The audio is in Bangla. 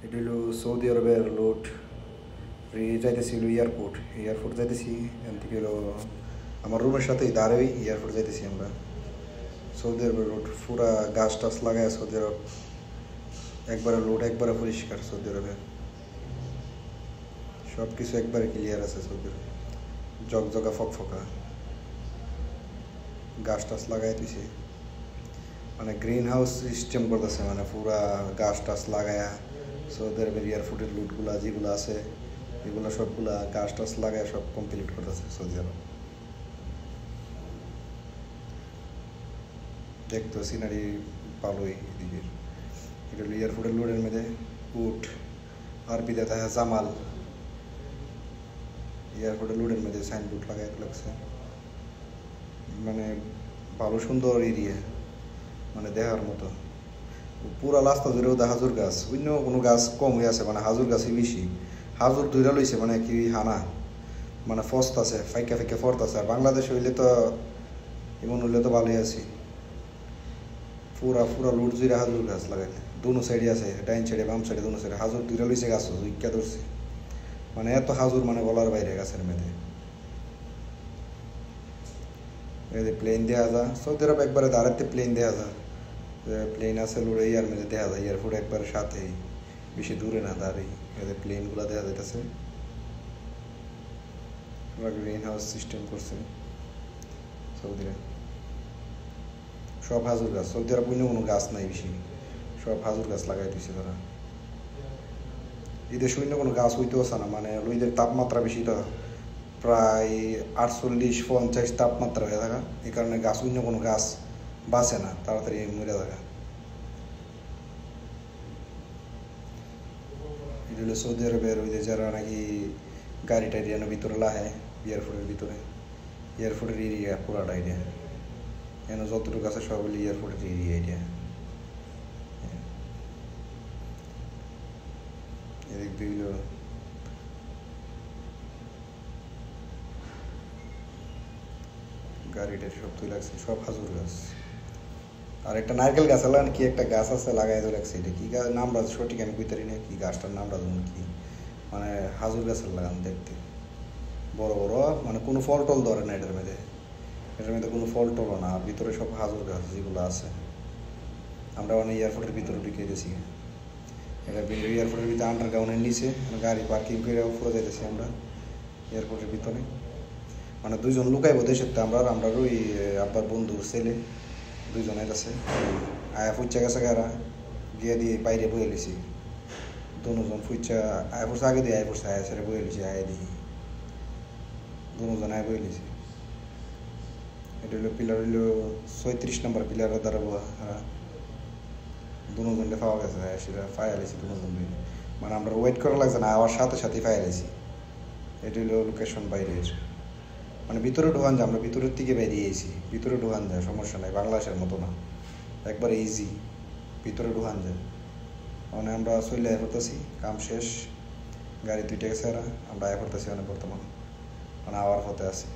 এটা হলো সৌদি আরবের লোড যাইতেছি হলো এয়ারপোর্ট যাইতেছি। এখান থেকে হলো আমার রুমের সাথেই দাঁড়াই এয়ারপোর্ট যাইতেছি আমরা। সৌদি আরবের রোড পুরা গাছ টাছ লাগায় সৌদি আরব, একবারে লোড একবারে পরিষ্কার সৌদি আরবে, সব কিছু একবারে ক্লিয়ার আছে সৌদি আরবে, জগজগা ফকফকা গাছ টাছ লাগাই দিছে, মানে গ্রিন হাউস সিস্টেম করতেছে, মানে পুরা গাছ টাছ লাগায়া সৌদি আরবের এয়ারপোর্টের লুটগুলা যেগুলো আছে এগুলো সবগুলা গাছ টাছ লাগায় সব কমপ্লিট করতেছে সৌদি আরব। দেখতো সিনারি ভালোই এদিকের। এটা হলো এয়ারপোর্টের লোডের মধ্যে উট আরবিতে দেখা জামাল, এয়ারপোর্টের লোডের মধ্যে সাইনবোর্ড লাগাই লাগছে, মানে ভালো সুন্দর এরিয়া, মানে দেখার মতো। পুরা রাস্তা ধরেও হাজুর গাছ, অন্য কোনো গাছ কম হয়ে আছে, মানে হাজুর গাছই বেশি। হাজুর ধরে লইছে মানে কি হানা, মানে ফস্ত আছে ফাইকা ফাইকা ফর্ত আছে। আর বাংলাদেশ হইলে তো এমন হইলে তো ভালোই আছি। পুরা পুরা লুট জুড়ে হাজুর গাছ লাগাইলে দুনো সাইডে আছে, ডাইন সাইডে বাম সাইডে দুনো সাইডে হাজুর ধরে লইছে গাছ উইকা ধরছে, মানে এত হাজুর মানে গলার বাইরে গাছের মেয়েদের। প্লেন দেওয়া যায় সৌদি আরব, একবারে দাঁড়াতে প্লেন দেওয়া যায়, প্লেন আছে লুড়ে ইয়ার মধ্যে দেখা যায়, এয়ারপোর্ট একবার সাথেই, বেশি দূরে না দাঁড়াই। এদের প্লেনগুলো দেখা যাইতেছে, গ্রিন হাউস সিস্টেম করছে সৌদিরা। সব হাজুর গাছ, সৌদি আরব অন্য কোনো গাছ নাই বেশি, সব হাজুর গাছ লাগাই দিচ্ছে তারা। এদের শূন্য কোনো গাছ হইতেও আসে না, মানে এদের তাপমাত্রা বেশি তো, প্রায় 48-50 তাপমাত্রা হয়ে থাকা, এই কারণে গাছ অন্য কোনো গাছ বাঁচে না, তাড়াতাড়ি মরে থাকা। এটা হলো সৌদি আরবের ওই যে যারা নাকি গাড়ি টাড়ি ভিতরে লাহে এয়ারপোর্টের ভিতরে, এয়ারপোর্টের এরিয়া পুরাটা এরিয়া, এখানে যতটুকু আছে সব হলো এয়ারপোর্টের এরিয়া এটা। এদিক দিয়ে হলো গাড়িটার সব তুই লাগছে, সব হাজুর গাছ। আর একটা নারকেল গাছ আলান কি একটা গাছ আছে লাগাই তো লাগছে, এটা কি গাছ নামটা সঠিক আমি কইতারি না, কি গাছটার নামটা যেমন কি, মানে হাজুর গাছের লাগান দেখতে বড় বড়, মানে কোনো ফল টল ধরে না এটার মধ্যে, এটার মধ্যে কোনো ফল টলও না, ভিতরে সব হাজুর গাছ যেগুলো আছে। আমরা অনেক এয়ারপোর্টের ভিতরে ঢুকে গেছি, এটা এয়ারপোর্টের ভিতরে আন্ডারগ্রাউন্ডের নিচে গাড়ি পার্কিং করে উপরে যাইতেছি আমরা এয়ারপোর্টের ভিতরে। মানে দুইজন লুকাইব দেশের তো আমরা ওই আব্বার বন্ধুর ছেলে দুইজনের আছে, আয়া ফুচ্চা গেছে গারা গিয়ে দিয়ে বাইরে বয়ে লিছি, দুজন ফুচ্চা আয়া ফুরছে আগে দিয়ে আয়া ফুরছে আয়া ছেড়ে বয়ে লিছি, আয়া দিয়ে দুজন আয়া বয়ে লিছি। এটা হলো পিলার হইলো 36 নম্বর পিলারের দ্বারা দুজনকে পাওয়া গেছে, সেটা ফায়া লিছি দুজন, মানে আমরা ওয়েট করা লাগছে না, আবার সাথে সাথে ফায়া লিছি। এটা হলো লোকেশন বাইরের, মানে ভিতরে ঢোকান যায়, আমরা ভিতরের দিকে বেরিয়ে এসেছি, ভিতরে ঢোকান যায় সমস্যা নাই, বাংলাদেশের মতো না, একবারে ইজি ভিতরে ঢোকান যায়। মানে আমরা চলে আয় করতেছি, কাম শেষ, গাড়ি দুইটা গেছে, আমরা আয় করতেছি মানে বর্তমান, মানে আওয়ার পথে আছি।